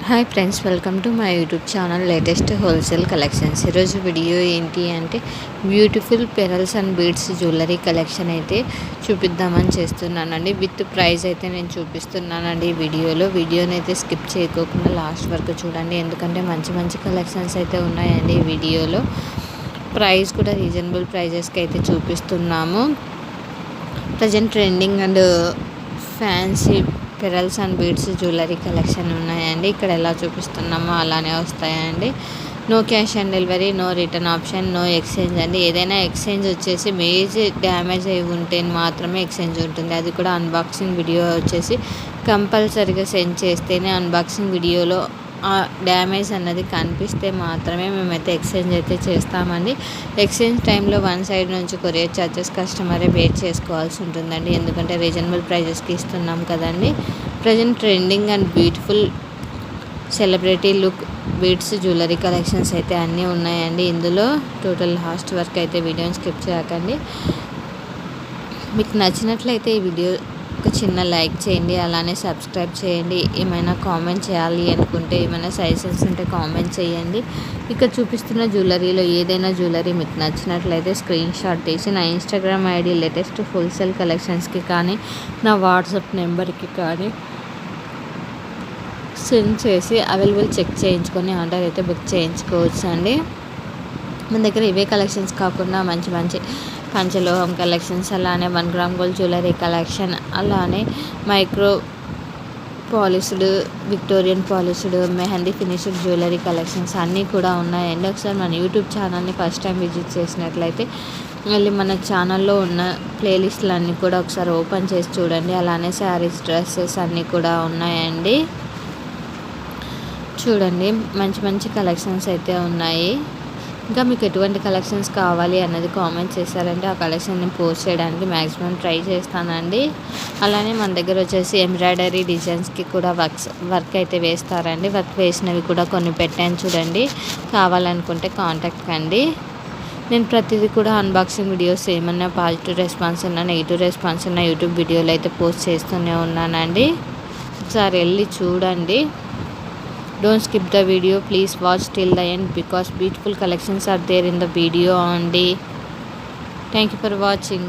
Hi friends, welcome to my YouTube channel latest wholesale collections. ఈరోజు video ఏంటి అంటే beautiful pearls and beads jewellery collection అయితే చూపిద్దామని చేస్తున్నానండి. విత్ ప్రైస్ అయితే నేను చూపిస్తున్నానండి వీడియోని అయితే స్కిప్ చేయకోకుండా లాస్ట్ వరకు చూడండి, ఎందుకంటే మంచి మంచి కలెక్షన్స్ అయితే ఉన్నాయండి ఈ వీడియోలో. ప్రైస్ కూడా రీజనబుల్ ప్రైజెస్కి అయితే చూపిస్తున్నాము. Present trending and fancy pearls and beads jewellery collection ఉన్నాయండి. ఇక్కడ ఎలా చూపిస్తున్నామో అలానే వస్తాయండి. No cash on delivery, no return option, no exchange అండి. ఏదైనా ఎక్స్చేంజ్ వచ్చేసి మేజర్ డ్యామేజ్ అయి ఉంటే మాత్రమే ఎక్స్చేంజ్ ఉంటుంది. అది కూడా అన్బాక్సింగ్ వీడియో వచ్చేసి కంపల్సరీగా సెండ్ చేస్తేనే అన్బాక్సింగ్ వీడియోలో ఆ డ్యామేజ్ అన్నది కనిపిస్తే మాత్రమే మేమైతే ఎక్స్చేంజ్ అయితే చేస్తామండి. ఎక్స్చేంజ్ టైంలో వన్ సైడ్ నుంచి కొరియర్ ఛార్జెస్ కస్టమరే పే చేసుకోవాల్సి ఉంటుందండి, ఎందుకంటే రీజనబుల్ ప్రైజెస్కి ఇస్తున్నాం కదండి. Present trending and beautiful celebrity look beads jewellery collections అయితే అన్నీ ఉన్నాయండి. ఇందులో టోటల్ లాస్ట్ వరకు అయితే వీడియోని స్కిప్ చేయకండి. మీకు నచ్చినట్లయితే ఈ వీడియో ఒక చిన్న లైక్ చేయండి, అలానే సబ్స్క్రైబ్ చేయండి. ఏమైనా కామెంట్ చేయాలి అనుకుంటే, ఏమైనా సజెషన్స్ ఉంటే కామెంట్ చేయండి. ఇక్కడ చూపిస్తున్న జ్యువెలరీలో ఏదైనా జ్యువెలరీ మీకు నచ్చినట్లయితే స్క్రీన్ షాట్ తీసి నా ఇన్స్టాగ్రామ్ ఐడి లేటెస్ట్ హోల్సేల్ కలెక్షన్స్కి కానీ నా వాట్సాప్ నెంబర్కి కానీ సెండ్ చేసి అవైలబుల్ చెక్ చేయించుకొని ఆర్డర్ అయితే బుక్ చేయించుకోవచ్చు అండి. మన దగ్గర ఇవే కలెక్షన్స్ కాకుండా మంచి మంచి పంచలోహం కలెక్షన్స్, అలానే 1 గ్రామ్ గోల్డ్ జ్యువెలరీ కలెక్షన్, అలానే micro polished, Victorian polished, mehndi finished jewellery collections అన్నీ కూడా ఉన్నాయండి. ఒకసారి మన యూట్యూబ్ ఛానల్ని ఫస్ట్ టైం విజిట్ చేసినట్లయితే మళ్ళీ మన ఛానల్లో ఉన్న ప్లేలిస్టులు అన్నీ కూడా ఒకసారి ఓపెన్ చేసి చూడండి. అలానే శారీస్, డ్రెస్సెస్ అన్నీ కూడా ఉన్నాయండి. చూడండి, మంచి మంచి కలెక్షన్స్ అయితే ఉన్నాయి. ఇంకా మీకు ఎటువంటి కలెక్షన్స్ కావాలి అన్నది కామెంట్ చేశారంటే ఆ కలెక్షన్ని పోస్ట్ చేయడానికి మ్యాక్సిమం ట్రై చేస్తానండి. అలానే మన దగ్గర వచ్చేసి ఎంబ్రాయిడరీ డిజైన్స్కి కూడా వర్క్ అయితే వేస్తారండి. వర్క్ వేసినవి కూడా కొన్ని పెట్టాను చూడండి, కావాలనుకుంటే కాంటాక్ట్ కండి. నేను ప్రతిదీ కూడా అన్బాక్సింగ్ వీడియోస్ ఏమన్నా పాజిటివ్ రెస్పాన్స్ ఉన్నా, నెగిటివ్ రెస్పాన్స్ ఉన్నా యూట్యూబ్ వీడియోలో అయితే పోస్ట్ చేస్తూనే ఉన్నానండి. ఒకసారి వెళ్ళి చూడండి. Don't skip the video, please watch till the end because beautiful collections are there in the video only. Thank you for watching.